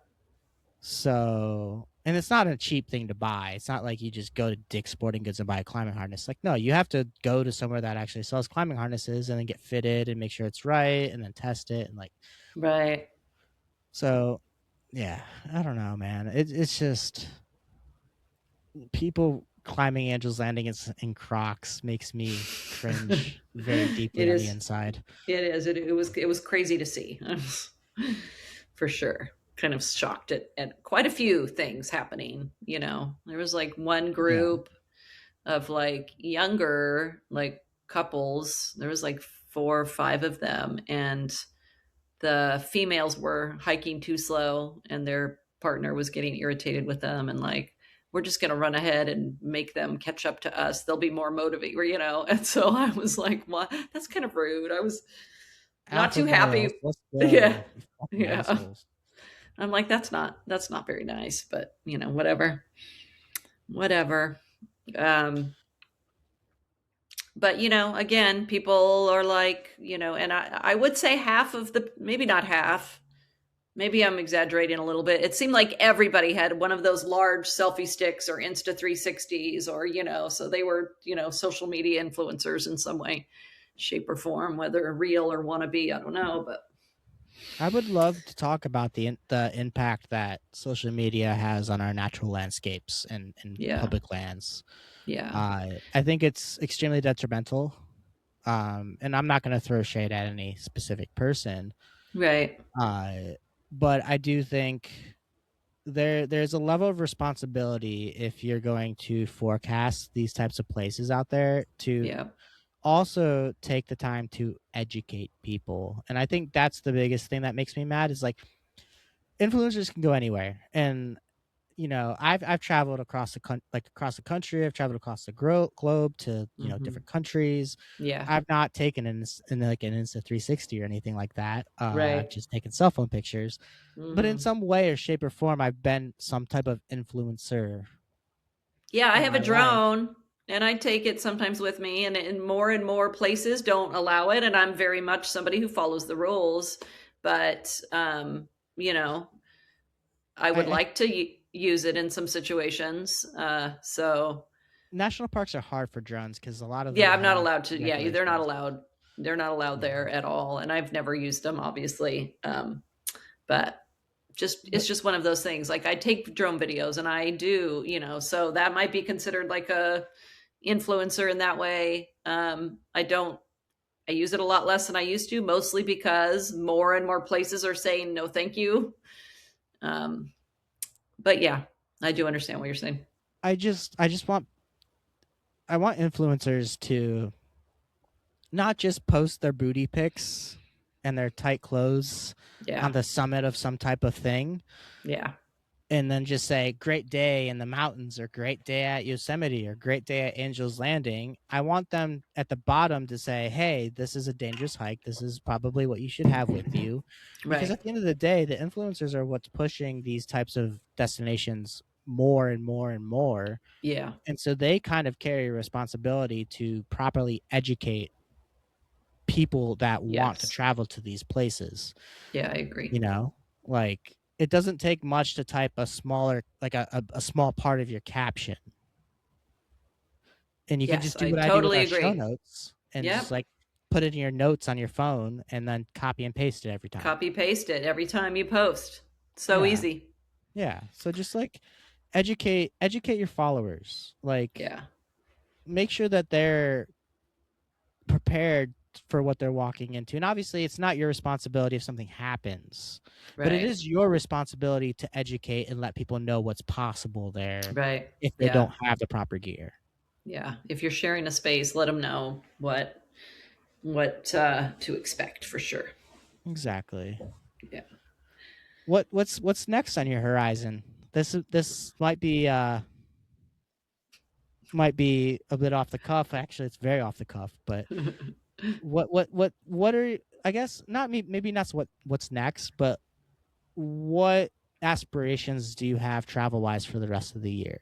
[SPEAKER 1] So, and it's not a cheap thing to buy. It's not like you just go to Dick's Sporting Goods and buy a climbing harness. Like, no, you have to go to somewhere that actually sells climbing harnesses and then get fitted and make sure it's right and then test it and like.
[SPEAKER 2] Right.
[SPEAKER 1] So, yeah, I don't know, man. It's just people climbing Angel's Landing in Crocs makes me cringe very
[SPEAKER 2] It
[SPEAKER 1] deeply on the
[SPEAKER 2] is.
[SPEAKER 1] inside.
[SPEAKER 2] It is. It was crazy to see. For sure. Kind of shocked at quite a few things happening, you know. There was like one
[SPEAKER 1] Yeah,
[SPEAKER 2] group of like younger like couples. There was like 4 or 5 of them, and the females were hiking too slow, and their partner was getting irritated with them, and like, we're just going to run ahead and make them catch up to us. They'll be more motivated, you know. And so I was like, what? That's kind of rude. I was not
[SPEAKER 1] alpha
[SPEAKER 2] too
[SPEAKER 1] males,
[SPEAKER 2] happy.
[SPEAKER 1] let's
[SPEAKER 2] Yeah.
[SPEAKER 1] go, you fucking
[SPEAKER 2] Yeah.
[SPEAKER 1] assholes.
[SPEAKER 2] I'm like, that's not very nice, but you know, whatever. Whatever. Um, but you know, again, people are like, you know, and I would say half of the, maybe not half, maybe I'm exaggerating a little bit. It seemed like everybody had one of those large selfie sticks or Insta 360s, or, you know, so they were, you know, social media influencers in some way, shape, or form, whether real or wannabe, I don't know. But
[SPEAKER 1] I would love to talk about the impact that social media has on our natural landscapes and
[SPEAKER 2] yeah,
[SPEAKER 1] public lands.
[SPEAKER 2] yeah,
[SPEAKER 1] I think it's extremely detrimental. And I'm not going to throw shade at any specific person.
[SPEAKER 2] right.
[SPEAKER 1] Uh, but I do think there's a level of responsibility if you're going to forecast these types of places out there to
[SPEAKER 2] Yeah,
[SPEAKER 1] also take the time to educate people. And I think that's the biggest thing that makes me mad is like influencers can go anywhere, and I've traveled across across the country. I've traveled across the globe to
[SPEAKER 2] Mhm.
[SPEAKER 1] different countries.
[SPEAKER 2] Yeah.
[SPEAKER 1] I've not taken like an Insta 360 or anything like that. I've
[SPEAKER 2] Right.
[SPEAKER 1] just taken cell phone pictures. But in
[SPEAKER 2] Mhm.
[SPEAKER 1] some way or shape or form, I've been some type of influencer
[SPEAKER 2] Yeah, I
[SPEAKER 1] in
[SPEAKER 2] have a
[SPEAKER 1] my life.
[SPEAKER 2] drone, and I take it sometimes with me, and more places don't allow it, and I'm very much somebody who follows the rules, but, you know, I would
[SPEAKER 1] I
[SPEAKER 2] like to use it in some situations, so
[SPEAKER 1] National parks are hard for drones because a lot of
[SPEAKER 2] yeah,
[SPEAKER 1] them
[SPEAKER 2] I'm not
[SPEAKER 1] have
[SPEAKER 2] allowed to yeah,
[SPEAKER 1] regulations.
[SPEAKER 2] they're not allowed
[SPEAKER 1] Yeah,
[SPEAKER 2] there at all, and I've never used them, obviously, but
[SPEAKER 1] but
[SPEAKER 2] it's just one of those things, like, I take drone videos, and I do, so that might be considered like a influencer in that way. I use it a lot less than I used to, mostly because more and more places are saying no, thank you. Um, but yeah, I do understand what you're saying.
[SPEAKER 1] I want influencers to not just post their booty pics and their tight clothes on
[SPEAKER 2] Yeah,
[SPEAKER 1] the summit of some type of thing
[SPEAKER 2] yeah,
[SPEAKER 1] and then just say great day in the mountains or great day at Yosemite or great day at Angel's Landing. I want them at the bottom to say, "Hey, this is a dangerous hike. This is probably what you should have with you." Because
[SPEAKER 2] right.
[SPEAKER 1] at the end of the day, the influencers are what's pushing these types of destinations more and more and more.
[SPEAKER 2] Yeah,
[SPEAKER 1] And so they kind of carry a responsibility to properly educate people that want to
[SPEAKER 2] yes,
[SPEAKER 1] travel to these places,
[SPEAKER 2] yeah, I agree.
[SPEAKER 1] you know? Like it doesn't take much to type a smaller like a small part of your caption. And you can
[SPEAKER 2] Yes,
[SPEAKER 1] just do
[SPEAKER 2] I
[SPEAKER 1] what I do with
[SPEAKER 2] totally
[SPEAKER 1] our show
[SPEAKER 2] agree.
[SPEAKER 1] notes and just
[SPEAKER 2] Yep,
[SPEAKER 1] like put it in your notes on your phone and then copy and paste it every time.
[SPEAKER 2] copy paste it every time you post. So
[SPEAKER 1] Yeah.
[SPEAKER 2] easy.
[SPEAKER 1] Yeah. So just like educate your followers. Like
[SPEAKER 2] Yeah,
[SPEAKER 1] make sure that they're prepared for what they're walking into. And obviously, it's not your responsibility if something happens, but it
[SPEAKER 2] right,
[SPEAKER 1] is your responsibility to educate and let people know what's possible there
[SPEAKER 2] right.
[SPEAKER 1] if they
[SPEAKER 2] Yeah,
[SPEAKER 1] don't have the proper gear.
[SPEAKER 2] yeah. If you're sharing a space, let them know what to expect for sure.
[SPEAKER 1] Exactly.
[SPEAKER 2] Yeah.
[SPEAKER 1] What's next on your horizon? This might be a bit off the cuff. Actually, it's very off the cuff. But what are I guess not me maybe not what's next, but what aspirations do you have travel wise for the rest of the year?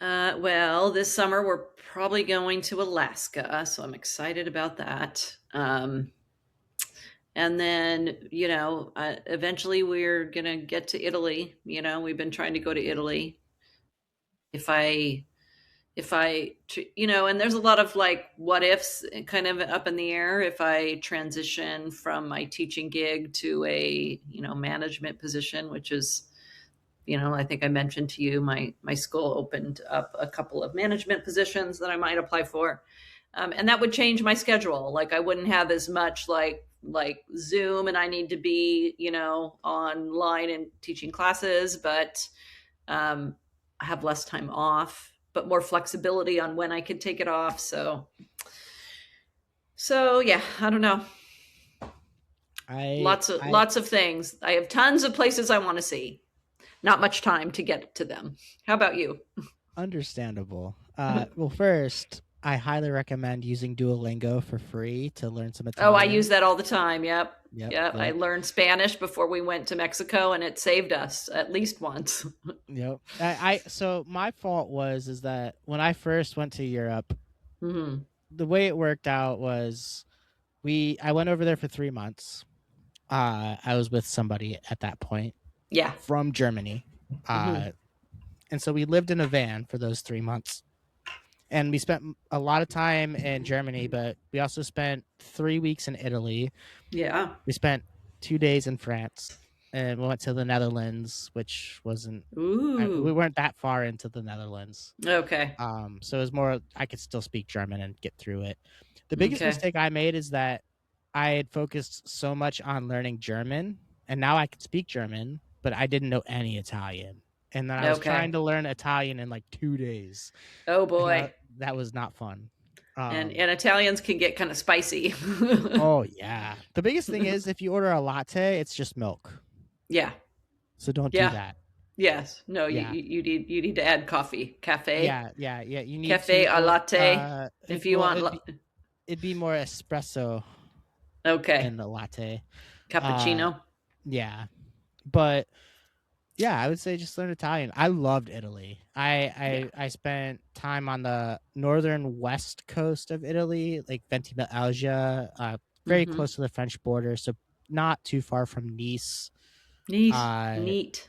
[SPEAKER 2] Well, this summer we're probably going to Alaska, so I'm excited about that. And then, eventually we're gonna get to Italy. We've been trying to go to Italy. If I, and there's a lot of like what ifs kind of up in the air. If I transition from my teaching gig to a, management position, which is I think I mentioned to you my school opened up a couple of management positions that I might apply for, and that would change my schedule. Like I wouldn't have as much like Zoom, and I need to be online and teaching classes, but I have less time off, but more flexibility on when I could take it off. So yeah, I don't know.
[SPEAKER 1] I I
[SPEAKER 2] Lots of things. I have tons of places I want to see. Not much time to get to them. How about you?
[SPEAKER 1] Understandable. Well, first, I highly recommend using Duolingo for free to learn some
[SPEAKER 2] Oh, I use
[SPEAKER 1] Italian.
[SPEAKER 2] that all the time. Yep.
[SPEAKER 1] Yep,
[SPEAKER 2] Yep. I
[SPEAKER 1] yep,
[SPEAKER 2] learned Spanish before we went to Mexico and it saved us at least once.
[SPEAKER 1] yep. So my fault was is that when I first went to Europe,
[SPEAKER 2] Hmm.
[SPEAKER 1] the way it worked out was I went over there for 3 months. I was with somebody at that point
[SPEAKER 2] Yeah.
[SPEAKER 1] from Germany.
[SPEAKER 2] Hmm.
[SPEAKER 1] Uh, and so we lived in a van for those 3 months. And we spent a lot of time in Germany, but we also spent 3 weeks in Italy.
[SPEAKER 2] Yeah.
[SPEAKER 1] We spent 2 days in France, and we went to the Netherlands, which wasn't. We
[SPEAKER 2] Ooh.
[SPEAKER 1] weren't that far into the Netherlands,
[SPEAKER 2] Okay.
[SPEAKER 1] so it was more. I could still speak German and get through it. The biggest
[SPEAKER 2] Okay.
[SPEAKER 1] mistake I made is that I had focused so much on learning German, and now I could speak German, but I didn't know any Italian. And then I was trying
[SPEAKER 2] Okay.
[SPEAKER 1] to learn Italian in like 2 days,
[SPEAKER 2] Oh
[SPEAKER 1] and
[SPEAKER 2] boy.
[SPEAKER 1] that was not fun.
[SPEAKER 2] And Italians can get kind of spicy.
[SPEAKER 1] Oh yeah. The biggest thing is if you order a latte, it's just milk.
[SPEAKER 2] Yeah.
[SPEAKER 1] So don't do
[SPEAKER 2] Yeah.
[SPEAKER 1] that.
[SPEAKER 2] Yes. No,
[SPEAKER 1] Yeah,
[SPEAKER 2] you need to add coffee. Cafe.
[SPEAKER 1] yeah. You need
[SPEAKER 2] Cafe
[SPEAKER 1] to,
[SPEAKER 2] a latte. If you want
[SPEAKER 1] it'd be more espresso
[SPEAKER 2] okay.
[SPEAKER 1] than the latte. Uh,
[SPEAKER 2] Cappuccino.
[SPEAKER 1] yeah, but yeah, I would say just learn Italian. I loved Italy.
[SPEAKER 2] Yeah.
[SPEAKER 1] I spent time on the northern west coast of Italy, like Ventimiglia, very
[SPEAKER 2] Mhm.
[SPEAKER 1] close to the French border, so not too far from Nice.
[SPEAKER 2] Neat.
[SPEAKER 1] Uh,
[SPEAKER 2] Neat.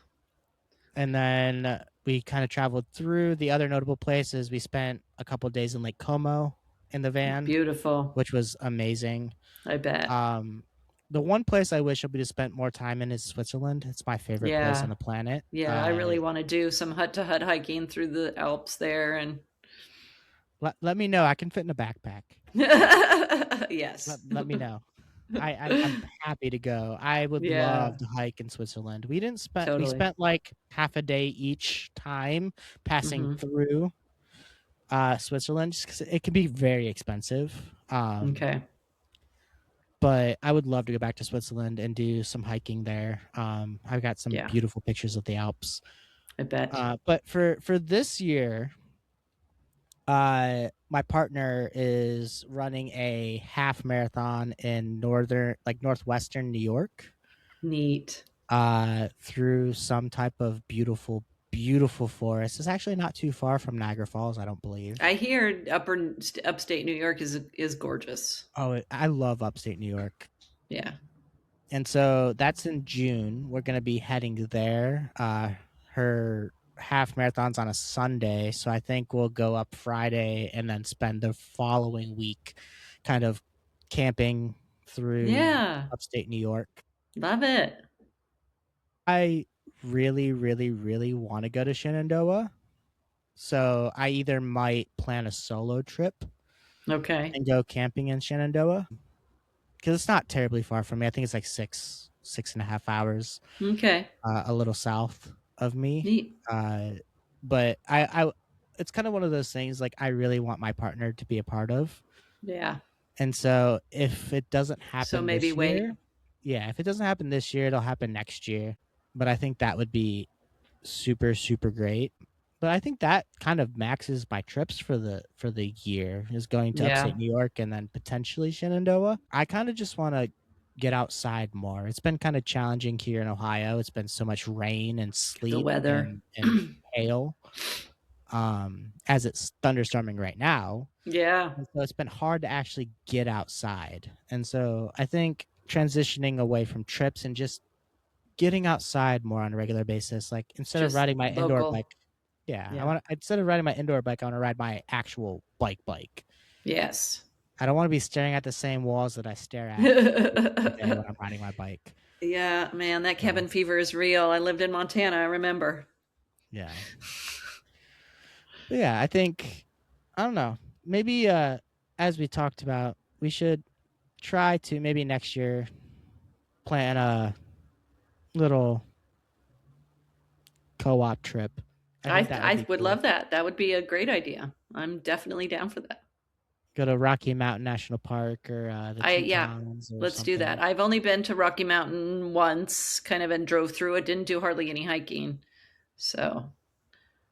[SPEAKER 1] and then we kind of traveled through the other notable places. We spent a couple days in Lake Como in the van,
[SPEAKER 2] Beautiful.
[SPEAKER 1] which was amazing.
[SPEAKER 2] I bet.
[SPEAKER 1] Um, the one place I wish I would have spent more time in is Switzerland. It's my favorite place on
[SPEAKER 2] Yeah.
[SPEAKER 1] the planet.
[SPEAKER 2] Yeah, I really want to do some hut to hut hiking through the Alps there and
[SPEAKER 1] Let me know. I can fit in a backpack.
[SPEAKER 2] yes.
[SPEAKER 1] Let me know. I'm happy to go. I would love
[SPEAKER 2] Yeah,
[SPEAKER 1] to hike in Switzerland. We
[SPEAKER 2] totally.
[SPEAKER 1] spent like half a day each time passing
[SPEAKER 2] Mhm.
[SPEAKER 1] through Switzerland just because it can be very expensive.
[SPEAKER 2] Okay.
[SPEAKER 1] But I would love to go back to Switzerland and do some hiking there. I've got some
[SPEAKER 2] Yeah,
[SPEAKER 1] beautiful pictures of the Alps.
[SPEAKER 2] I bet.
[SPEAKER 1] But for this year, my partner is running a half marathon in northwestern New York,
[SPEAKER 2] Neat.
[SPEAKER 1] through some type of beautiful forest. It's actually not too far from Niagara Falls, I don't believe.
[SPEAKER 2] I hear upstate New York is gorgeous.
[SPEAKER 1] Oh, I love upstate New York.
[SPEAKER 2] Yeah.
[SPEAKER 1] And so that's in June. We're going to be heading there. Her half marathon's on a Sunday, so I think we'll go up Friday and then spend the following week kind of camping through
[SPEAKER 2] Yeah.
[SPEAKER 1] upstate New York.
[SPEAKER 2] Love it.
[SPEAKER 1] I really, really, really want to go to Shenandoah. So I either might plan a solo trip
[SPEAKER 2] Okay.
[SPEAKER 1] and go camping in Shenandoah because it's not terribly far from me. I think it's like 6.5 hours,
[SPEAKER 2] Okay.
[SPEAKER 1] a little south of me.
[SPEAKER 2] Neat.
[SPEAKER 1] Uh, but it's kind of one of those things like I really want my partner to be a part of.
[SPEAKER 2] Yeah.
[SPEAKER 1] And so if it doesn't
[SPEAKER 2] So
[SPEAKER 1] happen
[SPEAKER 2] maybe
[SPEAKER 1] this
[SPEAKER 2] wait.
[SPEAKER 1] year, yeah, if it doesn't happen this year, it'll happen next year. But I think that would be super, super great. But I think that kind of maxes my trips for the year is going to upstate
[SPEAKER 2] Yeah.
[SPEAKER 1] New York and then potentially Shenandoah. I kind of just want to get outside more. It's been kind of challenging here in Ohio. It's been so much rain and
[SPEAKER 2] The
[SPEAKER 1] sleet
[SPEAKER 2] weather.
[SPEAKER 1] and hail, as it's thunderstorming right now.
[SPEAKER 2] Yeah.
[SPEAKER 1] And so it's been hard to actually get outside. And so I think transitioning away from trips and just getting outside more on a regular basis, like instead of
[SPEAKER 2] Just
[SPEAKER 1] riding my indoor
[SPEAKER 2] local.
[SPEAKER 1] bike, yeah, I
[SPEAKER 2] Yeah.
[SPEAKER 1] want instead of riding my indoor bike, I want to ride my actual bike.
[SPEAKER 2] Yes.
[SPEAKER 1] I don't want to be staring at the same walls that I stare at every day when I'm riding my bike.
[SPEAKER 2] Yeah, man, that
[SPEAKER 1] So
[SPEAKER 2] cabin fever is real. I lived in Montana, I remember.
[SPEAKER 1] yeah, but yeah, I think I don't know. Maybe as we talked about, we should try to maybe next year plan a little co-op trip. I think that would
[SPEAKER 2] I
[SPEAKER 1] be
[SPEAKER 2] would
[SPEAKER 1] cool.
[SPEAKER 2] love that. That would be a great idea. I'm definitely down for that.
[SPEAKER 1] Go to Rocky Mountain National Park or the
[SPEAKER 2] Yeah,
[SPEAKER 1] Tetons or
[SPEAKER 2] let's do that.
[SPEAKER 1] something.
[SPEAKER 2] I've only been to Rocky Mountain once, kind of, and drove through it. Didn't do hardly any hiking. So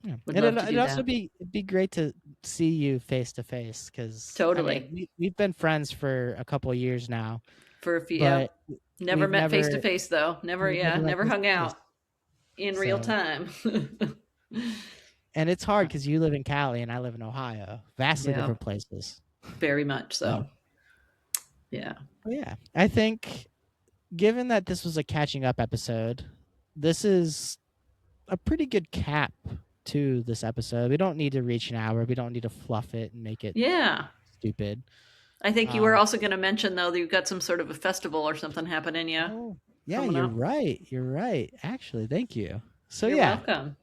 [SPEAKER 1] Yeah.
[SPEAKER 2] would
[SPEAKER 1] And
[SPEAKER 2] love to
[SPEAKER 1] it'd
[SPEAKER 2] do
[SPEAKER 1] also
[SPEAKER 2] that.
[SPEAKER 1] be it'd be great to see you face to face because I mean
[SPEAKER 2] Totally.
[SPEAKER 1] we've been friends for a couple of years now,
[SPEAKER 2] For a few, yeah.
[SPEAKER 1] but
[SPEAKER 2] Never
[SPEAKER 1] we've
[SPEAKER 2] met face to
[SPEAKER 1] never
[SPEAKER 2] face though. Never,
[SPEAKER 1] we've
[SPEAKER 2] yeah,
[SPEAKER 1] never met
[SPEAKER 2] never
[SPEAKER 1] face
[SPEAKER 2] hung
[SPEAKER 1] to face.
[SPEAKER 2] out in real
[SPEAKER 1] So
[SPEAKER 2] time.
[SPEAKER 1] and it's hard because you live in Cali and I live in Ohio, vastly
[SPEAKER 2] Yeah,
[SPEAKER 1] different places.
[SPEAKER 2] very much
[SPEAKER 1] So
[SPEAKER 2] so. Yeah.
[SPEAKER 1] yeah, I think given that this was a catching up episode, this is a pretty good cap to this episode. We don't need to reach an hour. We don't need to fluff it and make it
[SPEAKER 2] Yeah.
[SPEAKER 1] stupid.
[SPEAKER 2] I think you were
[SPEAKER 1] Uh,
[SPEAKER 2] also going to mention though that you've got some sort of a festival or something happening, yeah,
[SPEAKER 1] oh, yeah,
[SPEAKER 2] coming
[SPEAKER 1] you're
[SPEAKER 2] up.
[SPEAKER 1] right. You're right. Actually, thank you. So
[SPEAKER 2] You're
[SPEAKER 1] yeah,
[SPEAKER 2] welcome.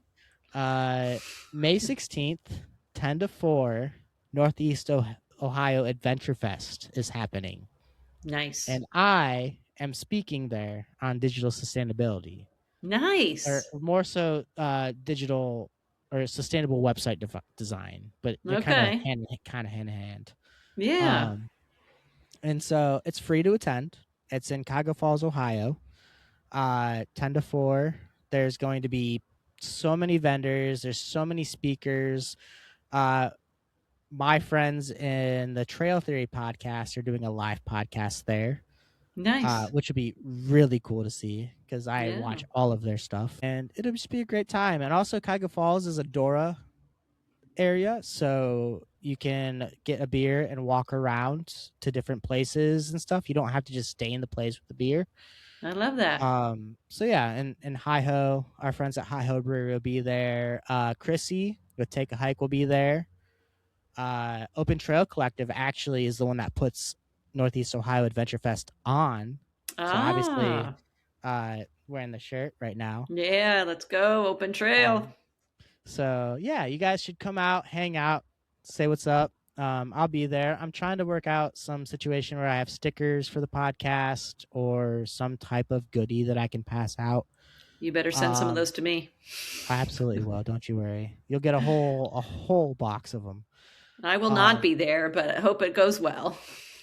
[SPEAKER 1] uh, May 16th, 10 to 4, Northeast Ohio Adventure Fest is happening,
[SPEAKER 2] Nice.
[SPEAKER 1] and I am speaking there on digital sustainability, or
[SPEAKER 2] Nice.
[SPEAKER 1] more so, digital or sustainable website design, but they're
[SPEAKER 2] Okay.
[SPEAKER 1] kind of hand in hand.
[SPEAKER 2] Yeah.
[SPEAKER 1] Um, and so it's free to attend. It's in Cuyahoga Falls, Ohio. 10 to 4. There's going to be so many vendors. There's so many speakers. Uh, my friends in the Trail Theory podcast are doing a live podcast there,
[SPEAKER 2] Nice.
[SPEAKER 1] which would be really cool to see because I
[SPEAKER 2] Yeah.
[SPEAKER 1] watch all of their stuff, and it'll just be a great time. And also, Cuyahoga Falls is a Dora area, so you can get a beer and walk around to different places and stuff. You don't have to just stay in the place with the beer.
[SPEAKER 2] I love that.
[SPEAKER 1] So yeah, and Hi Ho, our friends at Hi Ho Brewery will be there. Chrissy with Take a Hike will be there. Open Trail Collective actually is the one that puts Northeast Ohio Adventure Fest on. So obviously,
[SPEAKER 2] Ah,
[SPEAKER 1] wearing the shirt right now.
[SPEAKER 2] yeah, let's go. Open trail.
[SPEAKER 1] Um, so yeah, you guys should come out, hang out, say what's up. I'll be there. I'm trying to work out some situation where I have stickers for the podcast or some type of goodie that I can pass out.
[SPEAKER 2] You better send some of
[SPEAKER 1] Um,
[SPEAKER 2] those to me.
[SPEAKER 1] I absolutely will. Don't you worry. You'll get a whole box of them.
[SPEAKER 2] I will not
[SPEAKER 1] Um,
[SPEAKER 2] be there, but I hope it goes well.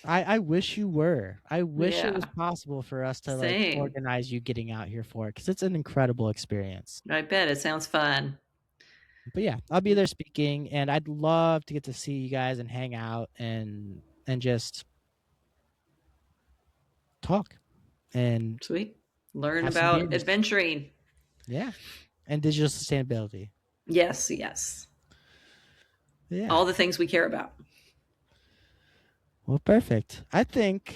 [SPEAKER 1] I wish you were. I wish it was
[SPEAKER 2] Yeah,
[SPEAKER 1] possible for us to like
[SPEAKER 2] same.
[SPEAKER 1] organize you getting out here for it because it's an incredible experience.
[SPEAKER 2] I bet it sounds fun.
[SPEAKER 1] But yeah, I'll be there speaking, and I'd love to get to see you guys and hang out and just talk and
[SPEAKER 2] Sweet. Learn
[SPEAKER 1] have some
[SPEAKER 2] about
[SPEAKER 1] beers.
[SPEAKER 2] adventuring.
[SPEAKER 1] Yeah, and digital sustainability.
[SPEAKER 2] Yes, yes.
[SPEAKER 1] Yeah.
[SPEAKER 2] All the things we care about.
[SPEAKER 1] Well, perfect. I think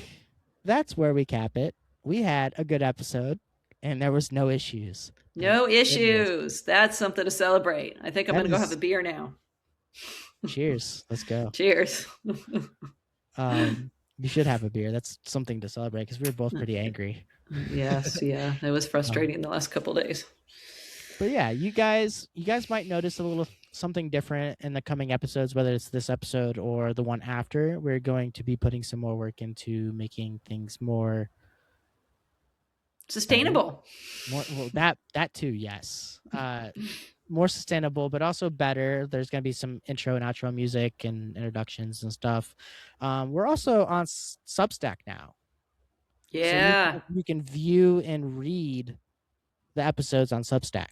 [SPEAKER 1] that's where we cap it. We had a good episode, and there was no issues. Thank
[SPEAKER 2] No
[SPEAKER 1] goodness.
[SPEAKER 2] issues. That's something to celebrate. I think I'm
[SPEAKER 1] That
[SPEAKER 2] going to go have a
[SPEAKER 1] is
[SPEAKER 2] beer now.
[SPEAKER 1] cheers. Let's go.
[SPEAKER 2] Cheers.
[SPEAKER 1] You should have a beer. That's something to celebrate because we were both pretty angry.
[SPEAKER 2] Yes, yeah. It was
[SPEAKER 1] Um,
[SPEAKER 2] frustrating the last couple of days.
[SPEAKER 1] but yeah, you guys might notice a little something different in the coming episodes, whether it's this episode or the one after. We're going to be putting some more work into making things more better,
[SPEAKER 2] Sustainable.
[SPEAKER 1] more well that too, yes. More sustainable, but also better. There's going to be some intro and outro music and introductions and stuff. We're also on Substack now, so
[SPEAKER 2] Yeah.
[SPEAKER 1] you can view and read the episodes on Substack,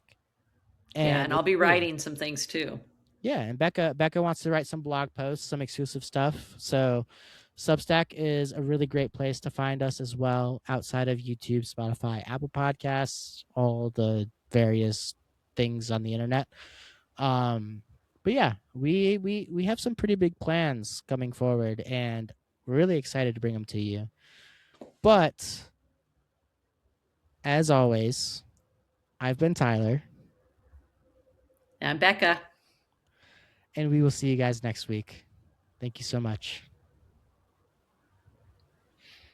[SPEAKER 2] Yeah,
[SPEAKER 1] and
[SPEAKER 2] and I'll
[SPEAKER 1] it's
[SPEAKER 2] be
[SPEAKER 1] free.
[SPEAKER 2] writing some things too.
[SPEAKER 1] Yeah, and Becca wants to write some blog posts, some exclusive stuff. So Substack is a really great place to find us as well, outside of YouTube, Spotify, Apple Podcasts, all the various things on the internet. But yeah, we have some pretty big plans coming forward, and we're really excited to bring them to you. But as always, I've been Tyler,
[SPEAKER 2] And Becca.
[SPEAKER 1] and we will see you guys next week. Thank you so much.